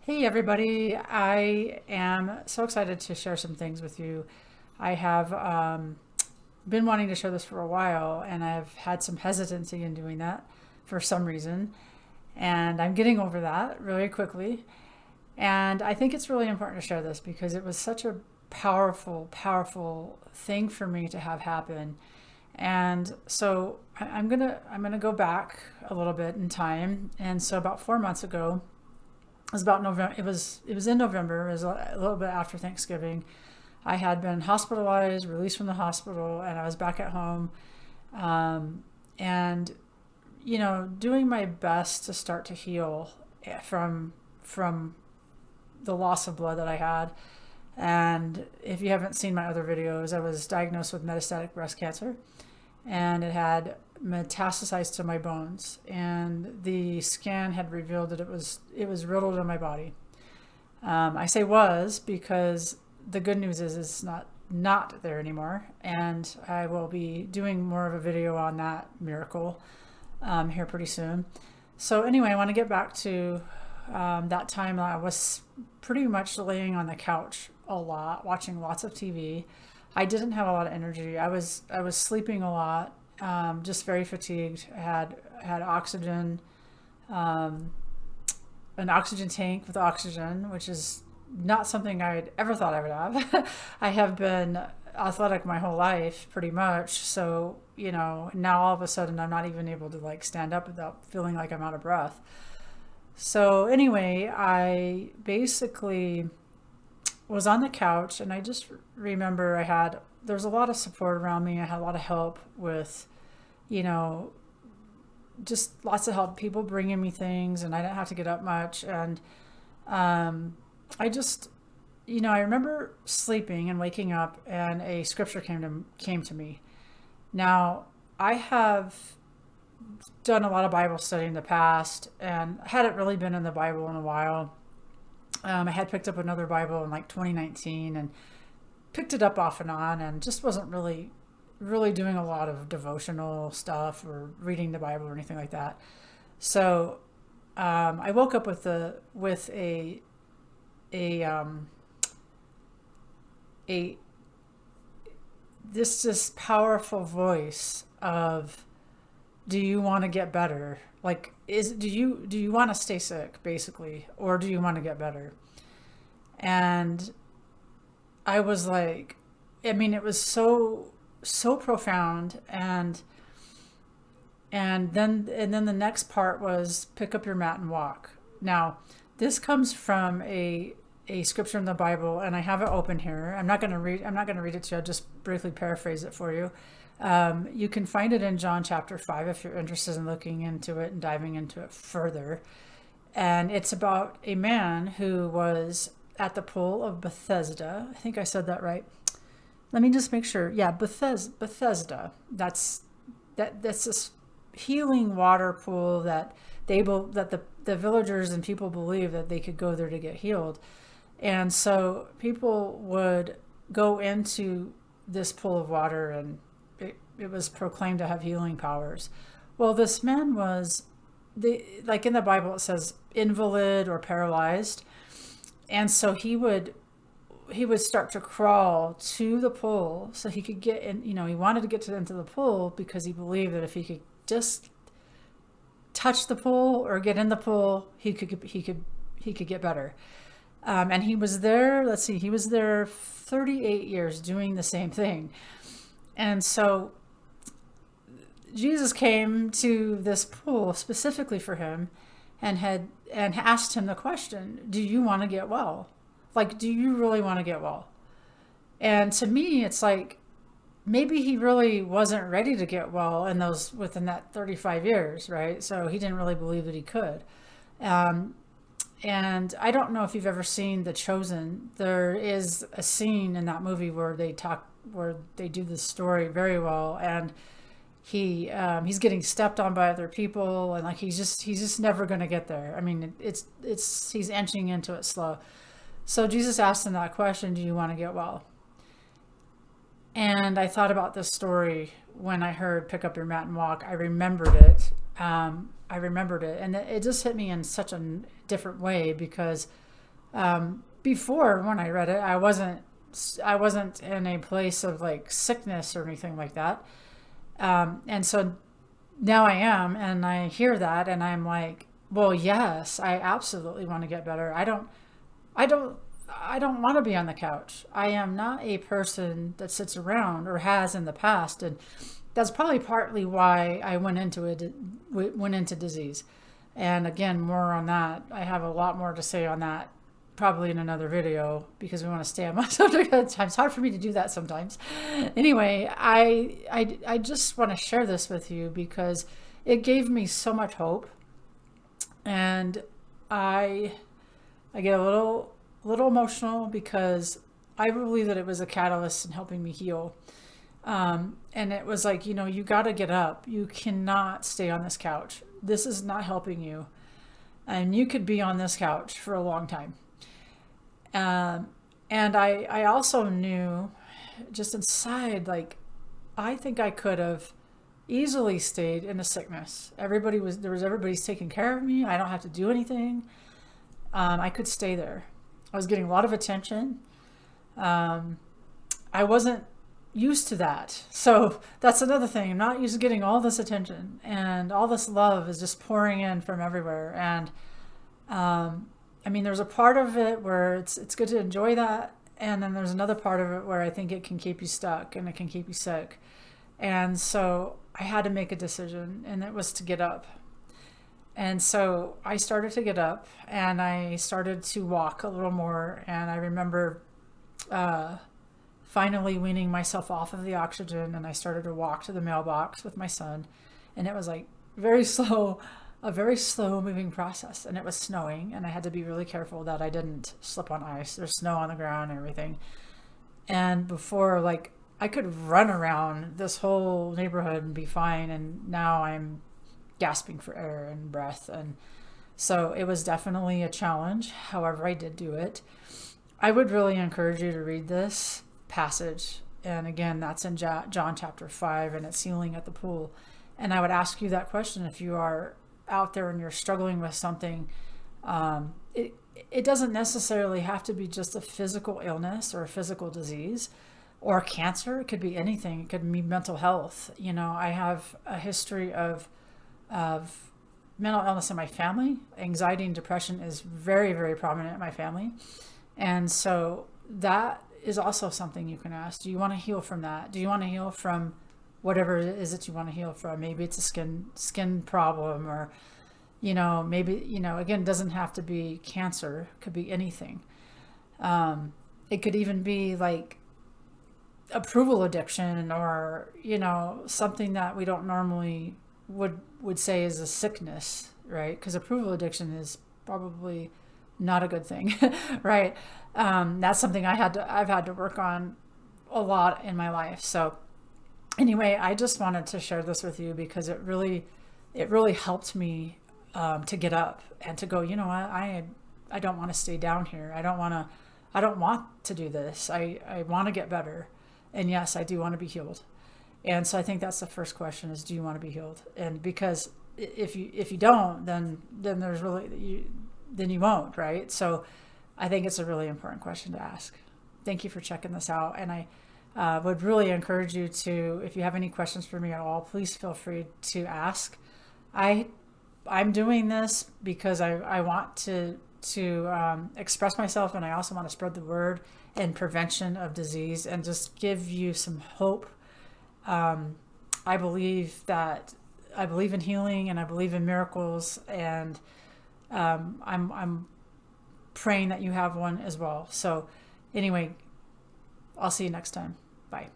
Hey everybody, I am so excited to share some things with you. I have been wanting to share this for a while and I've had some hesitancy in doing that for some reason. And I'm getting over that really quickly. And I think it's really important to share this because it was such a powerful thing for me to have happen. And so I'm gonna go back a little bit in time. And so about 4 months ago, it was about November. It was in November. It was a little bit after Thanksgiving. I had been hospitalized, released from the hospital, and I was back at home. And doing my best to start to heal from the loss of blood that I had. And if you haven't seen my other videos, I was diagnosed with metastatic breast cancer, and it had metastasized to my bones, and the scan had revealed that it was riddled in my body. I say was because the good news is it's not there anymore, and I will be doing more of a video on that miracle here pretty soon. So anyway, I want to get back to that time. I was pretty much laying on the couch a lot, watching lots of TV. I didn't have a lot of energy. I was sleeping a lot, just very fatigued. I had oxygen, um, an oxygen tank with oxygen, which is not something I'd ever thought I would have. I have been athletic my whole life, pretty much. So now all of a sudden I'm not even able to like stand up without feeling like I'm out of breath. So anyway, I basically was on the couch and I just remember there was a lot of support around me. I had a lot of help with, you know, just lots of help, people bringing me things, and I didn't have to get up much. And I just, I remember sleeping and waking up, and a scripture came to me. Now, I have done a lot of Bible study in the past, and hadn't really been in the Bible in a while. I had picked up another Bible in like 2019 and picked it up off and on, and just wasn't really doing a lot of devotional stuff or reading the Bible or anything like that. So I woke up with a a this powerful voice of, do you want to get better? Like, do you want to stay sick, basically, or do you want to get better? And I was like, I mean, it was so profound. And then the next part was pick up your mat and walk. Now, this comes from a scripture in the Bible, and I have it open here. I'm not going to read it to you. I'll just briefly paraphrase it for you. You can find it in John chapter 5 if you're interested in looking into it and diving into it further. And it's about a man who was at the pool of Bethesda. I think I said that right. Let me just make sure. Yeah, Bethesda. That's this healing water pool that the villagers and people believe that they could go there to get healed. And so people would go into this pool of water, and it was proclaimed to have healing powers. Well, this man was, like in the Bible it says invalid or paralyzed. And so he would start to crawl to the pool so he could get in. He wanted to get into the pool because he believed that if he could just touch the pool or get in the pool, he could get better. And he was there. Let's see, he was there 38 years doing the same thing. And so Jesus came to this pool specifically for him, and asked him the question, do you want to get well? Like, do you really want to get well? And to me, it's like, maybe he really wasn't ready to get well within that 35 years, right? So he didn't really believe that he could. Um, and I don't know if you've ever seen The Chosen. There is a scene in that movie where they do this story very well, and he's getting stepped on by other people, and like he's just never going to get there. I mean, he's inching into it slow. So Jesus asked him that question, do you want to get well? And I thought about this story when I heard pick up your mat and walk. I remembered it. And it just hit me in such a different way, because Before, when I read it, I wasn't in a place of like sickness or anything like that. And so now I am, and I hear that, and I'm like, well, yes, I absolutely want to get better. I don't, I don't want to be on the couch. I am not a person that sits around, or has in the past, and that's probably partly why I went into disease. And again, more on that. I have a lot more to say on that probably in another video, because we want to stay on my subject at times. It's hard for me to do that sometimes. Anyway, I just want to share this with you because it gave me so much hope, and I I get a little emotional because I believe that it was a catalyst in helping me heal. And it was like, you got to get up. You cannot stay on this couch. This is not helping you. And you could be on this couch for a long time. Um, and I also knew just inside, like, I think I could have easily stayed in a sickness. Everybody's taking care of me. I don't have to do anything. I could stay there. I was getting a lot of attention. Um, I wasn't used to that. So that's another thing. I'm not used to getting all this attention, and all this love is just pouring in from everywhere. And I mean, there's a part of it where it's good to enjoy that, and then there's another part of it where I think it can keep you stuck and it can keep you sick. And so I had to make a decision, and it was to get up. And so I started to get up, and I started to walk a little more. And I remember uh, finally weaning myself off of the oxygen, and I started to walk to the mailbox with my son. And it was like very slow, a very slow moving process. And it was snowing, and I had to be really careful that I didn't slip on ice. There's snow on the ground and everything. And before, like, I could run around this whole neighborhood and be fine. And now I'm gasping for air and breath. And so it was definitely a challenge. However, I did do it. I would really encourage you to read this passage. And again, that's in John chapter 5, and it's healing at the pool. And I would ask you that question if you are out there and you're struggling with something. It doesn't necessarily have to be just a physical illness or a physical disease or cancer. It could be anything. It could be mental health. I have a history of mental illness in my family. Anxiety and depression is very, very prominent in my family. And so that is also something you can ask. Do you want to heal from that? Do you want to heal from whatever it is that you want to heal from? Maybe it's a skin problem, or maybe again, it doesn't have to be cancer. It could be anything. It could even be like approval addiction, or something that we don't normally would say is a sickness, right? Because approval addiction is probably not a good thing. Right? That's something I've had to work on a lot in my life. So anyway, I just wanted to share this with you because it really helped me to get up and to go, what, I don't want to stay down here. I don't want to do this. I want to get better. And yes, I do want to be healed. And so I think that's the first question is, do you want to be healed? And because if you don't, then there's then you won't, right? So I think it's a really important question to ask. Thank you for checking this out. And I would really encourage you to, if you have any questions for me at all, please feel free to ask. I'm doing this because I want to express myself, and I also want to spread the word and prevention of disease and just give you some hope. I believe in healing, and I believe in miracles, and I'm praying that you have one as well. So anyway, I'll see you next time. Bye.